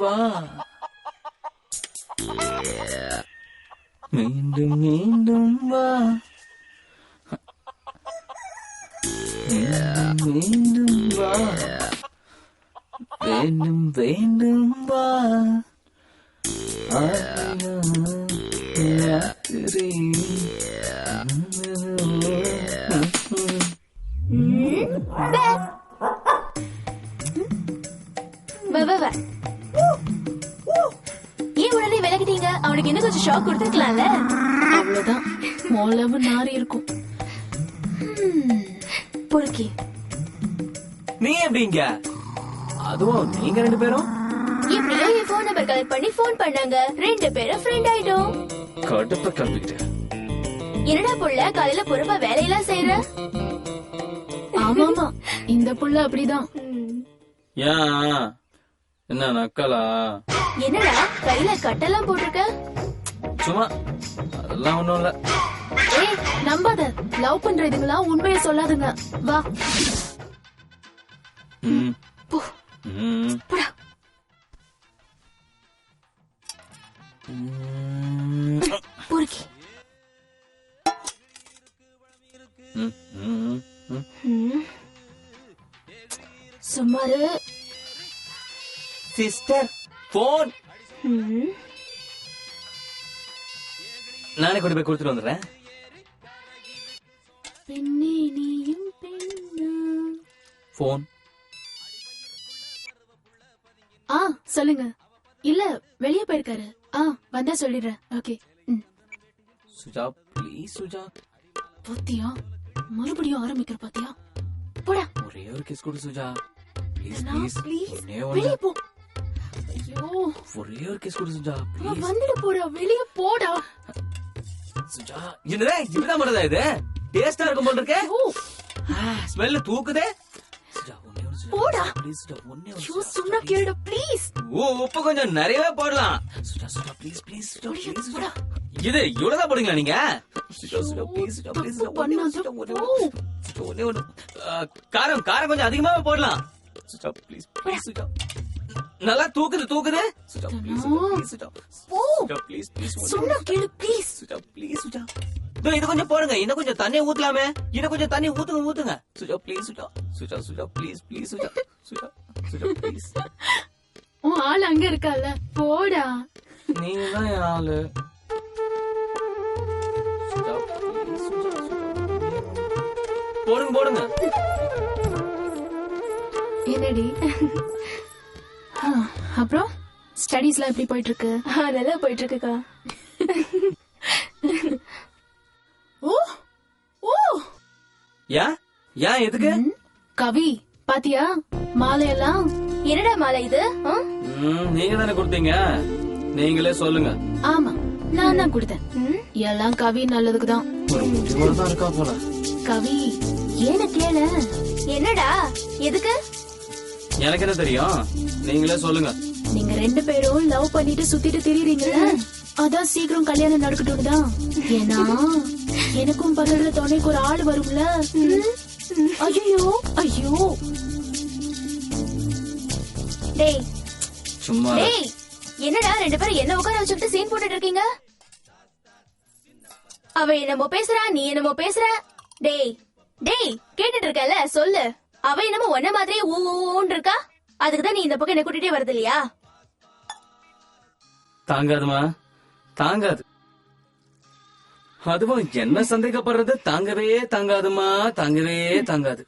வா, மீண்டும் மீண்டும் வா, மீண்டும் மீண்டும் வா, வேண்டும் வேண்டும் வா, ராத்திரி. ஏன் உடனே விலகிட்டீங்க? அவனுக்கு என்ன கொஞ்சம் ஷாக் கொடுத்துருக்கலாம்ல. அவ்வளவுதான், மோளவு நாரி இருக்கும். பொறுக்கி நீ எப்படிங்க? அதுவும் நீங்க 2 பேரும் எப்படியோ என் போன் நம்பர் கலெக்ட் பண்ணி போன் பண்ணாங்க. 2 பேரும் ஃப்ரெண்ட் ஆயிட்டோம். கடுப்ப கம்பிக்கிட்டு. என்னடா புள்ள காலையில பொறுப்பா வேலையெல்லாம் செய்யற? ஆமாமா, இந்த புள்ள அப்படிதான். ஏன் என்ன நக்கலா? என்னடா கையில கட்டெல்லாம் போட்டிருக்க? சும்மா, அதெல்லாம் ஒண்ணும் இல்ல. ஏய், நம்பாத. லவ் பண்ற இதுங்களாம் உண்மையை சொல்லாதுங்க. வா போ. போடா. பொறுக்கி சும்மாரு. சிஸ்டர் போன் நானே கொண்டு போய் கொடுத்துட்டு வந்துடுறேன். பெண்ணே நீயும் பெண்ணா. போன். சொல்லுங்க. இல்ல, வெளியே போயிருக்காரு. வந்தா சொல்லிடுறேன். ஓகே. சுஜா ப்ளீஸ். சுஜா பாத்தியா, மறுபடியும் ஆரம்பிக்கிற பாத்தியா? போடா. ஒரே ஒரு கிஸ் கொடு சுஜா. ப்ளீஸ் அண்ணா, ப்ளீஸ் please. ஒண்ணே வெளியே ஒண்ணு. போ. ஐயோ, ஒரே ஒரு கிஸ் கொடு சுஜா ப்ளீஸ். வந்துட்டு போடா, வெளியே போடா. சுஜா என்னடா இப்படிதான் பண்றதா? இது டேஸ்டா இருக்கும் போல இருக்கே. ஸ்மெல் தூக்குதே. சுஜா ஒண்ணே ஒண்ணு சுஜா. போடா. ப்ளீஸ் சுஜா ஒண்ணே ஒண்ணு. ஐயோ, சொன்னா கேளுடா ப்ளீஸ். உப்பு கொஞ்சம் நிறையவே போடலாம். Suja Suja please please Suja please Suja. இது இவ்வளவுதான் போடுங்களா நீங்க? சுஜா சுஜா ப்ளீஸ் சுஜா ப்ளீஸ் சுஜா ஒண்ணே ஒண்ணு சுஜா ஒண்ணே ஒண்ணு. காரம் காரம் கொஞ்சம் அதிகமாவே போடலாம். Suja please please Suja. நல்லா தூக்குது தூக்குது. Suja please Suja Suja please please சொன்னா கேளு ப்ளீஸ். சுஜா ப்ளீஸ் சுஜா. இது கொஞ்சம் போடுங்க, இன்னும் கொஞ்சம் தண்ணி ஊத்தலாமே. இன்னும் கொஞ்சம் தண்ணி ஊத்துங்க ஊத்துங்க. Suja please Suja Suja Suja please please Suja Suja Suja please. உன் ஆள் அங்க இருக்கால, போடா. நீங்க தான் என் ஆளு. சுஜா ப்ளீஸ் சுஜா சுஜா. போடுங்க போடுங்க. என்னடி? அப்புறம் ஸ்டடீஸ்லாம் எப்படி போயிட்டு இருக்கு? நல்லா போயிட்டு இருக்குக்கா. ஓ ஓ, ஏன் ஏன் எதுக்கு? கவி பாத்தியா மாலையெல்லாம்? என்னடா மாலை இது? நீங்க தானே கொடுத்தீங்க, நீங்களே சொல்லுங்க. ஆமா, நான் தான் கொடுத்தேன். எல்லாம் கவி நல்லதுக்குதான். இவ்வளவுதான் இருக்கா போல. கவி ஏன கேள. என்னடா எதுக்கு? எனக்கு என்ன தெரியும், நீங்களே சொல்லுங்க. நீங்க 2 பேரும் லவ் பண்ணிட்டு சுத்திட்டு திரியுறீங்கல்ல, அதான் சீக்கிரம் கல்யாணம் நடக்கட்டும் தான். ஏன்னா எனக்கும் பக்கத்துல துணைக்கு ஒரு ஆள் வரும்ல. ஐயோ ஐயோ. டேய் சும்மா டேய், என்னடா 2 பேரும் என்ன உட்கார வச்சுட்டு சீன் போட்டுட்டு இருக்கீங்க? அவ என்னமோ பேசுறா, நீ என்னமோ பேசுற. டேய் டேய், கேட்டுட்டு இருக்கல, சொல்லு. அவ என்னமோ ஒன்ன மாதிரி ஊன்னு இருக்கா. அதுக்குதான் நீ இந்த பக்கம் என்ன கூட்டிட்டே வருது இல்லையா? தாங்காதுமா, தாங்காது. அதுவும் என்ன சந்தேகப்படுறது தாங்கவே தாங்காதுமா, தாங்கவே தாங்காது.